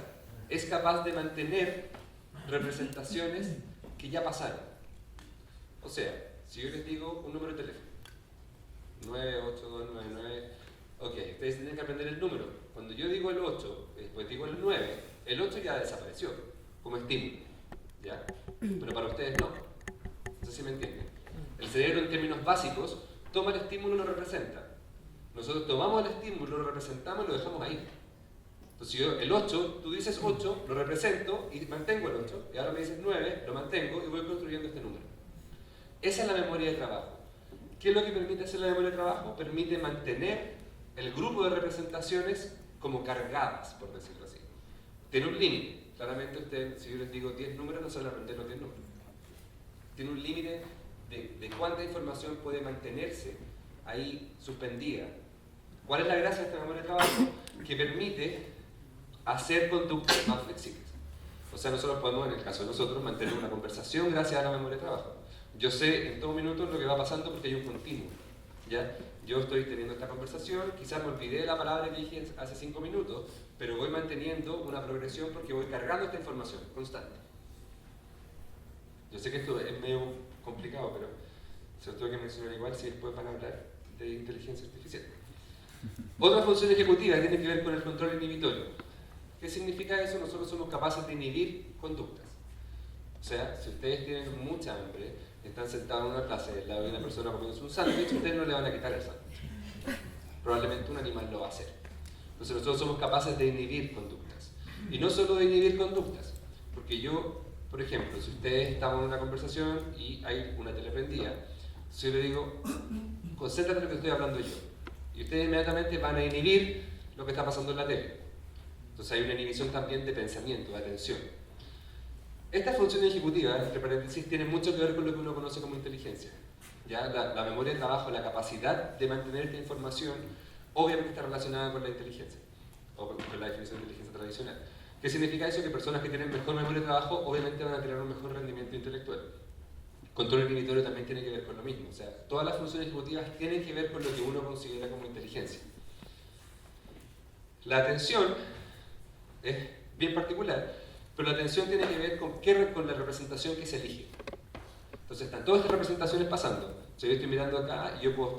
Speaker 1: es capaz de mantener representaciones que ya pasaron. O sea, si yo les digo un número de teléfono, 98299, ok, ustedes tienen que aprender el número. Cuando yo digo el 8, después digo el 9, el 8 ya desapareció como estímulo, ¿ya? Pero para ustedes no. No sé si me entienden. El cerebro en términos básicos toma el estímulo y lo representa. Nosotros tomamos el estímulo, lo representamos y lo dejamos ahí. Entonces yo, el 8, tú dices 8, lo represento y mantengo el 8. Y ahora me dices 9, lo mantengo y voy construyendo este número. Esa es la memoria de trabajo. ¿Qué es lo que permite hacer la memoria de trabajo? Permite mantener el grupo de representaciones como cargadas, por decirlo así. Tiene un límite. Claramente usted, si yo les digo 10 números, no se van a aprender los 10 números. Tiene un límite de cuánta información puede mantenerse ahí suspendida. ¿Cuál es la gracia de esta memoria de trabajo? Que permite hacer conductas más flexibles. O sea, nosotros podemos, en el caso de nosotros, mantener una conversación gracias a la memoria de trabajo. Yo sé en todo minuto lo que va pasando porque hay un continuo, ¿ya? Yo estoy teniendo esta conversación, quizás me olvidé de la palabra que dije hace 5 minutos, pero voy manteniendo una progresión porque voy cargando esta información constante. Yo sé que esto es medio complicado, pero se lo tengo que mencionar igual si después van a hablar de inteligencia artificial. Otra función ejecutiva tiene que ver con el control inhibitorio. ¿Qué significa eso? Nosotros somos capaces de inhibir conductas. O sea, si ustedes tienen mucha hambre, están sentados en una plaza y al lado de una persona comiéndose un sándwich, ustedes no le van a quitar el sándwich. Probablemente un animal lo va a hacer. Entonces nosotros somos capaces de inhibir conductas. Y no solo de inhibir conductas, porque yo, por ejemplo, si ustedes estamos en una conversación y hay una tele prendida, si yo le digo, concéntrate en lo que estoy hablando yo, y ustedes inmediatamente van a inhibir lo que está pasando en la tele. Entonces hay una inhibición también de pensamiento, de atención. Esta función ejecutiva, entre paréntesis, tiene mucho que ver con lo que uno conoce como inteligencia. ¿Ya? La memoria de trabajo, la capacidad de mantener esta información, obviamente está relacionada con la inteligencia. o con la definición de inteligencia tradicional. ¿Qué significa eso? Que personas que tienen mejor memoria de trabajo obviamente van a tener un mejor rendimiento intelectual. Control inhibitorio también tiene que ver con lo mismo, o sea, todas las funciones ejecutivas tienen que ver con lo que uno considera como inteligencia. La atención es bien particular, pero la atención tiene que ver con la representación que se elige. Entonces están todas estas representaciones pasando. Si yo estoy mirando acá, yo puedo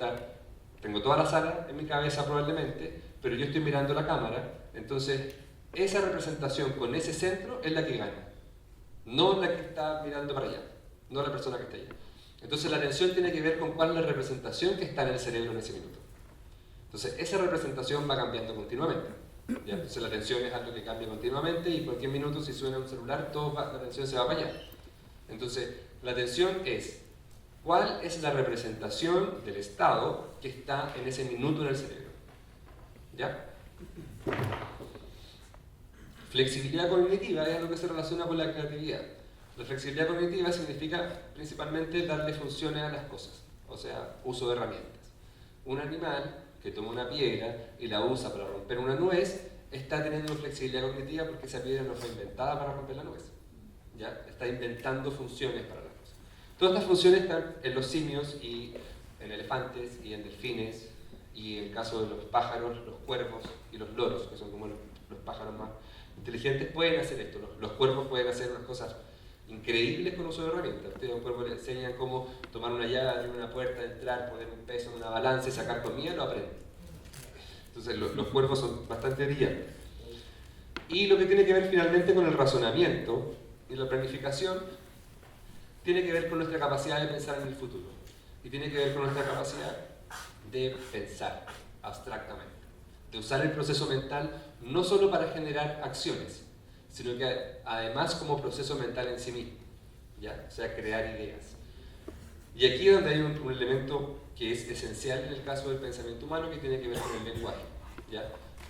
Speaker 1: tengo toda la sala en mi cabeza probablemente, pero yo estoy mirando la cámara, entonces esa representación con ese centro es la que gana, no la que está mirando para allá, no la persona que está allá. Entonces la atención tiene que ver con cuál es la representación que está en el cerebro en ese minuto. Entonces esa representación va cambiando continuamente. ¿Ya? Entonces la atención es algo que cambia continuamente y cualquier minuto si suena un celular, la atención se va para allá. Entonces la atención es cuál es la representación del estado que está en ese minuto en el cerebro. ¿Ya? Flexibilidad cognitiva es algo que se relaciona con la creatividad. La flexibilidad cognitiva significa principalmente darle funciones a las cosas, o sea, uso de herramientas. Un animal que toma una piedra y la usa para romper una nuez está teniendo flexibilidad cognitiva porque esa piedra no fue inventada para romper la nuez. ¿Ya? Está inventando funciones para las cosas. Todas estas funciones están en los simios y en elefantes y en delfines y en el caso de los pájaros, los cuervos y los loros, que son como los pájaros más inteligentes, pueden hacer esto. Los cuervos pueden hacer unas cosas increíbles con uso de herramientas. Ustedes a un cuervo le enseñan cómo tomar una llave, abrir una puerta, entrar, poner un peso en una balanza y sacar comida, lo aprenden. Entonces los cuervos son bastante brillantes. Y lo que tiene que ver finalmente con el razonamiento y la planificación tiene que ver con nuestra capacidad de pensar en el futuro. Y tiene que ver con nuestra capacidad de pensar abstractamente. De usar el proceso mental no solo para generar acciones, sino que además como proceso mental en sí mismo, ¿ya? O sea, crear ideas. Y aquí es donde hay un elemento que es esencial en el caso del pensamiento humano que tiene que ver con el lenguaje, ¿ya?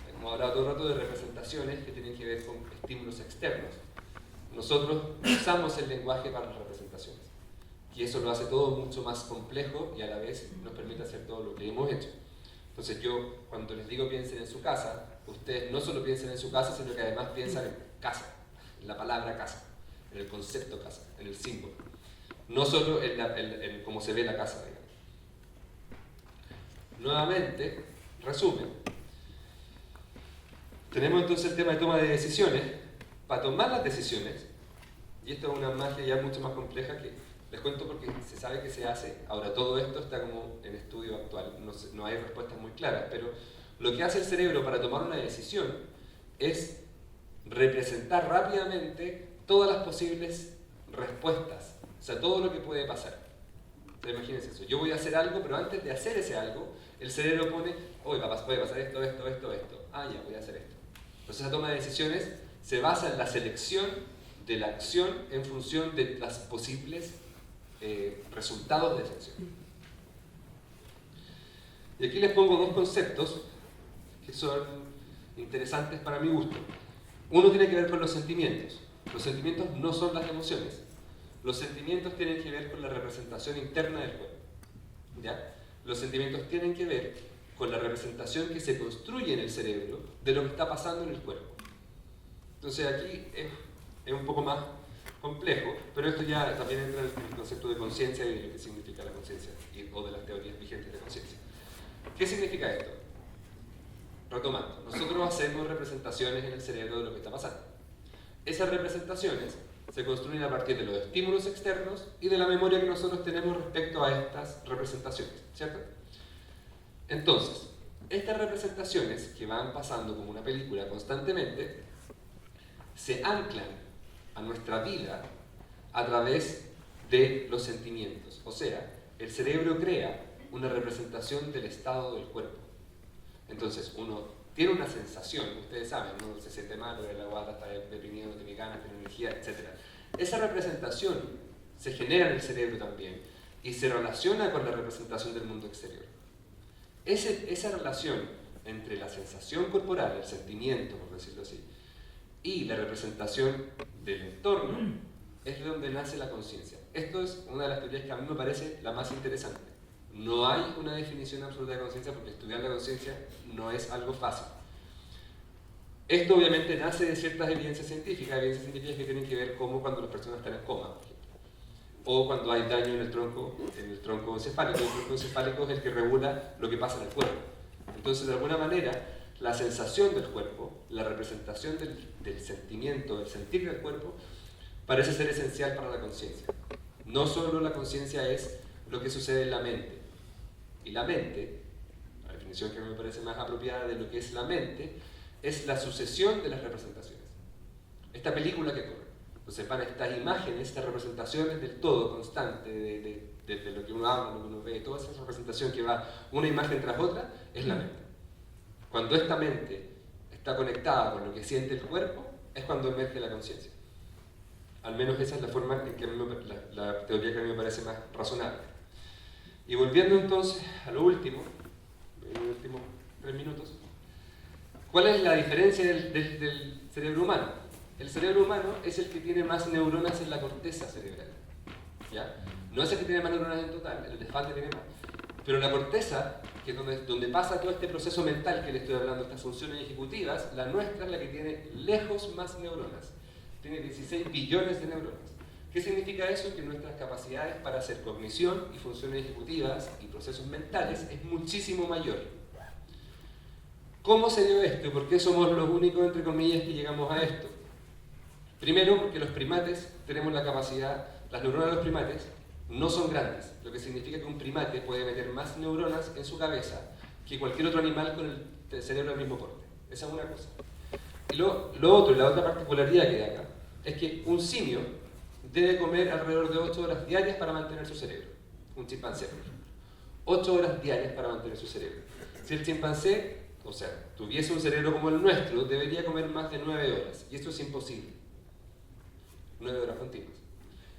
Speaker 1: Hemos hablado todo el rato de representaciones que tienen que ver con estímulos externos. Nosotros usamos el lenguaje para las representaciones, y eso lo hace todo mucho más complejo y a la vez nos permite hacer todo lo que hemos hecho. Entonces yo, cuando les digo piensen en su casa, ustedes no solo piensen en su casa, sino que además piensan en casa, en la palabra casa, en el concepto casa, en el símbolo. No solo en cómo se ve la casa, digamos. Nuevamente, resumen. Tenemos entonces el tema de toma de decisiones. Para tomar las decisiones, y esto es una magia ya mucho más compleja que les cuento porque se sabe que se hace. Ahora todo esto está como en estudio actual, no hay respuestas muy claras, pero lo que hace el cerebro para tomar una decisión es representar rápidamente todas las posibles respuestas, o sea, todo lo que puede pasar. Entonces, imagínense eso, yo voy a hacer algo, pero antes de hacer ese algo, el cerebro pone, puede pasar esto, ah, ya, voy a hacer esto. Entonces esa toma de decisiones se basa en la selección de la acción en función de los posibles resultados de esa acción. Y aquí les pongo dos conceptos que son interesantes para mi gusto. Uno tiene que ver con los sentimientos. Los sentimientos no son las emociones. Los sentimientos tienen que ver con la representación interna del cuerpo. ¿Ya? Los sentimientos tienen que ver con la representación que se construye en el cerebro de lo que está pasando en el cuerpo. Entonces aquí es un poco más complejo, pero esto ya también entra en el concepto de conciencia y de lo que significa la conciencia o de las teorías vigentes de conciencia. ¿Qué significa esto? Retomando, nosotros hacemos representaciones en el cerebro de lo que está pasando. Esas representaciones se construyen a partir de los estímulos externos y de la memoria que nosotros tenemos respecto a estas representaciones, ¿cierto? Entonces, estas representaciones que van pasando como una película constantemente se anclan a nuestra vida a través de los sentimientos. O sea, el cerebro crea una representación del estado del cuerpo. Entonces, uno tiene una sensación, ustedes saben, uno se siente mal, la guata está deprimido, no tiene ganas, tiene energía, etc. Esa representación se genera en el cerebro también y se relaciona con la representación del mundo exterior. Esa relación entre la sensación corporal, el sentimiento, por decirlo así, y la representación del entorno es de donde nace la conciencia. Esto es una de las teorías que a mí me parece la más interesante. No hay una definición absoluta de conciencia porque estudiar la conciencia no es algo fácil. Esto obviamente nace de ciertas evidencias científicas que tienen que ver cómo cuando las personas están en coma, por ejemplo, o cuando hay daño en el tronco encefálico. El tronco encefálico es el que regula lo que pasa en el cuerpo. Entonces, de alguna manera, la sensación del cuerpo, la representación del sentimiento, del sentir del cuerpo, parece ser esencial para la conciencia. No solo la conciencia es lo que sucede en la mente. Y la mente, la definición que me parece más apropiada de lo que es la mente, es la sucesión de las representaciones. Esta película que corre. Entonces van estas imágenes, estas representaciones del todo constante, de lo que uno habla, lo que uno ve, toda esa representación que va una imagen tras otra, es la mente. Cuando esta mente está conectada con lo que siente el cuerpo, es cuando emerge la conciencia. Al menos esa es la forma en que la teoría que a mí me parece más razonable. Y volviendo entonces a lo último, en los últimos 3 minutos, ¿cuál es la diferencia del cerebro humano? El cerebro humano es el que tiene más neuronas en la corteza cerebral. ¿Ya? No es el que tiene más neuronas en total, el elefante tiene más. Pero la corteza, que es donde pasa todo este proceso mental que le estoy hablando, estas funciones ejecutivas, la nuestra es la que tiene lejos más neuronas. Tiene 16 billones de neuronas. ¿Qué significa eso? Que nuestras capacidades para hacer cognición y funciones ejecutivas y procesos mentales es muchísimo mayor. ¿Cómo se dio esto? ¿Por qué somos los únicos, entre comillas, que llegamos a esto? Primero, porque los primates tenemos la capacidad, las neuronas de los primates no son grandes, lo que significa que un primate puede meter más neuronas en su cabeza que cualquier otro animal con el cerebro del mismo porte. Esa es una cosa. Y lo otro, la otra particularidad que hay acá, es que un simio debe comer alrededor de 8 horas diarias para mantener su cerebro. Un chimpancé, por ejemplo. 8 horas diarias para mantener su cerebro. Si el chimpancé, o sea, tuviese un cerebro como el nuestro, debería comer más de 9 horas. Y esto es imposible. 9 horas continuas.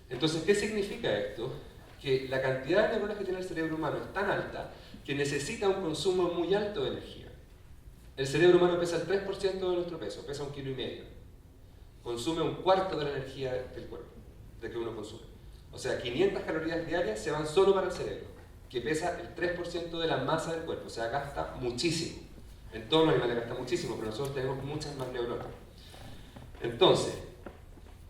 Speaker 1: Entonces, ¿qué significa esto? Que la cantidad de neuronas que tiene el cerebro humano es tan alta que necesita un consumo muy alto de energía. El cerebro humano pesa el 3% de nuestro peso, pesa 1,5 kilos. Consume un cuarto de la energía del cuerpo, de que uno consume. O sea, 500 calorías diarias se van solo para el cerebro, que pesa el 3% de la masa del cuerpo. O sea, gasta muchísimo. En todos los animales gasta muchísimo, pero nosotros tenemos muchas más neuronas. Entonces,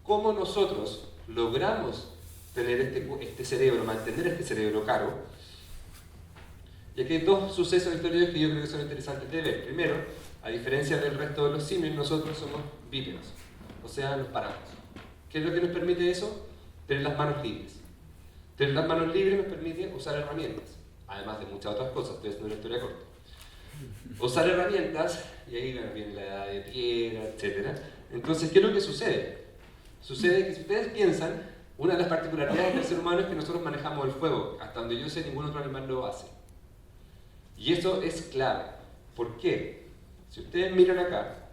Speaker 1: ¿cómo nosotros logramos tener este cerebro, mantener este cerebro caro? Y aquí hay 2 sucesos históricos que yo creo que son interesantes de ver. Primero, a diferencia del resto de los simios, nosotros somos bípedos, o sea, nos paramos. ¿Qué es lo que nos permite eso? Tener las manos libres. Tener las manos libres nos permite usar herramientas, además de muchas otras cosas, estoy haciendo una historia corta. Usar herramientas, y ahí viene la edad de piedra, etc. Entonces, ¿qué es lo que sucede? Sucede que si ustedes piensan, una de las particularidades del ser humano es que nosotros manejamos el fuego. Hasta donde yo sé, ningún otro animal lo hace. Y eso es clave. ¿Por qué? Si ustedes miran acá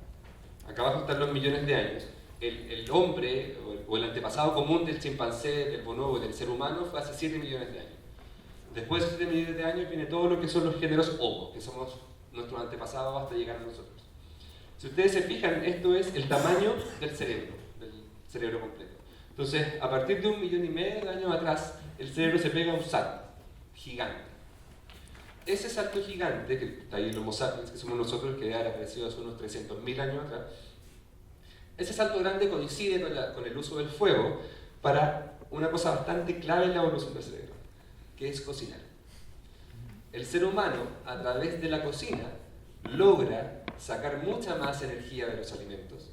Speaker 1: abajo están los millones de años, el hombre o el antepasado común del chimpancé, del bonobo, del ser humano fue hace 7 millones de años. Después de 7 millones de años viene todo lo que son los géneros Homo, que somos nuestros antepasados hasta llegar a nosotros. Si ustedes se fijan, esto es el tamaño del cerebro completo. Entonces, a partir de 1,5 millones de años atrás, el cerebro se pega un salto gigante. Ese salto gigante, que está ahí el Homo sapiens, que somos nosotros, que debe haber aparecido hace unos 300.000 años atrás, ese salto grande coincide con el uso del fuego para una cosa bastante clave en la evolución del cerebro, que es cocinar. El ser humano, a través de la cocina, logra sacar mucha más energía de los alimentos,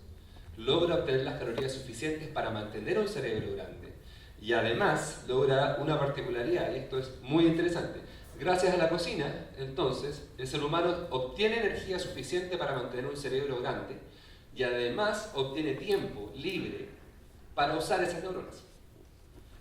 Speaker 1: logra obtener las calorías suficientes para mantener un cerebro grande y además logra una particularidad, y esto es muy interesante. Gracias a la cocina, entonces, el ser humano obtiene energía suficiente para mantener un cerebro grande y además obtiene tiempo libre para usar esas neuronas.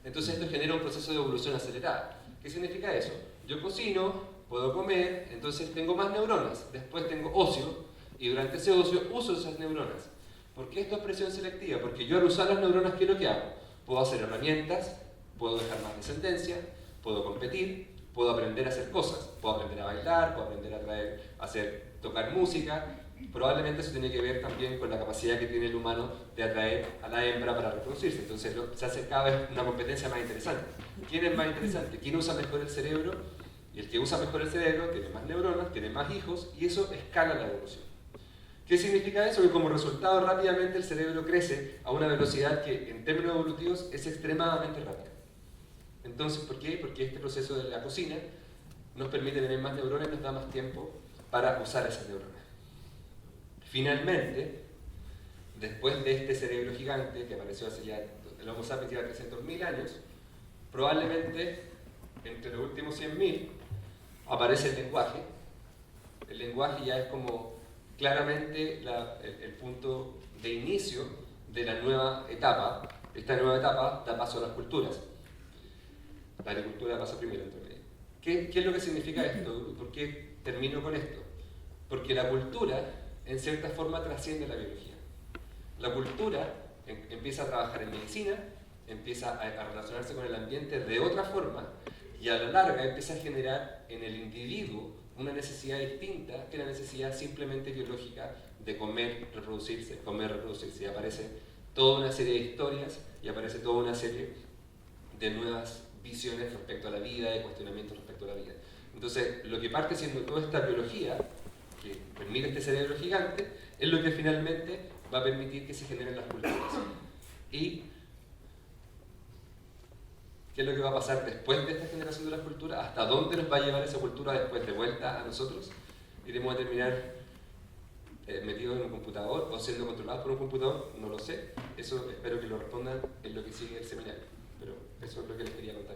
Speaker 1: Entonces esto genera un proceso de evolución acelerada. ¿Qué significa eso? Yo cocino, puedo comer, entonces tengo más neuronas, después tengo ocio y durante ese ocio uso esas neuronas. ¿Por qué esto es presión selectiva? Porque yo al usar las neuronas, ¿qué es lo que hago? Puedo hacer herramientas, puedo dejar más descendencia, puedo competir, puedo aprender a hacer cosas, puedo aprender a bailar, puedo aprender a tocar música. Probablemente eso tiene que ver también con la capacidad que tiene el humano de atraer a la hembra para reproducirse. Entonces se hace cada vez una competencia más interesante. ¿Quién es más interesante? ¿Quién usa mejor el cerebro? Y el que usa mejor el cerebro tiene más neuronas, tiene más hijos y eso escala la evolución. ¿Qué significa eso? Que como resultado rápidamente el cerebro crece a una velocidad que en términos evolutivos es extremadamente rápida. Entonces, ¿por qué? Porque este proceso de la cocina nos permite tener más neuronas y nos da más tiempo para usar esas neuronas. Finalmente, después de este cerebro gigante que apareció hace ya, el Homo sapiens lleva 300.000 años, probablemente entre los últimos 100.000 aparece el lenguaje. El lenguaje ya es como claramente el punto de inicio de la nueva etapa. Esta nueva etapa da paso a las culturas. La agricultura pasa primero entre medio. ¿Qué es lo que significa esto? ¿Y por qué termino con esto? Porque la cultura, en cierta forma, trasciende la biología. La cultura empieza a trabajar en medicina, empieza a relacionarse con el ambiente de otra forma y a la larga empieza a generar en el individuo una necesidad distinta que la necesidad simplemente biológica de comer, reproducirse, y aparece toda una serie de historias y aparece toda una serie de nuevas visiones respecto a la vida, de cuestionamientos respecto a la vida. Entonces, lo que parte siendo toda esta biología que permite este cerebro gigante es lo que finalmente va a permitir que se generen las culturas. ¿Y qué es lo que va a pasar después de esta generación de las culturas? ¿Hasta dónde nos va a llevar esa cultura después de vuelta a nosotros? ¿Iremos a terminar metidos en un computador o siendo controlados por un computador? No lo sé. Eso espero que lo respondan en lo que sigue el seminario. Pero eso es lo que les quería contar.